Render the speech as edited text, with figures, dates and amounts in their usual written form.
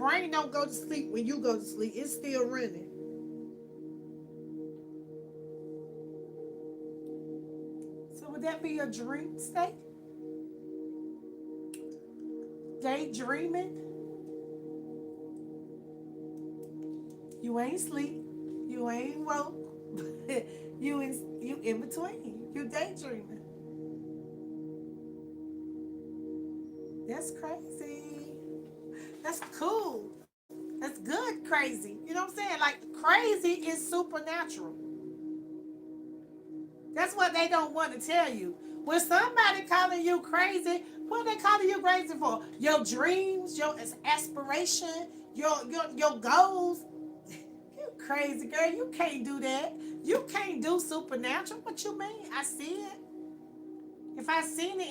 brain don't go to sleep when you go to sleep. It's still running. So would that be a dream state? Daydreaming? You ain't sleep. You ain't woke. You in between. You daydreaming. That's crazy. That's cool. That's good crazy. You know what I'm saying? Like crazy is supernatural. That's what they don't want to tell you. When somebody calling you crazy, what are they calling you crazy for? Your dreams, your aspiration, your goals. You crazy girl. You can't do that. You can't do supernatural. What you mean? I see it. If I seen it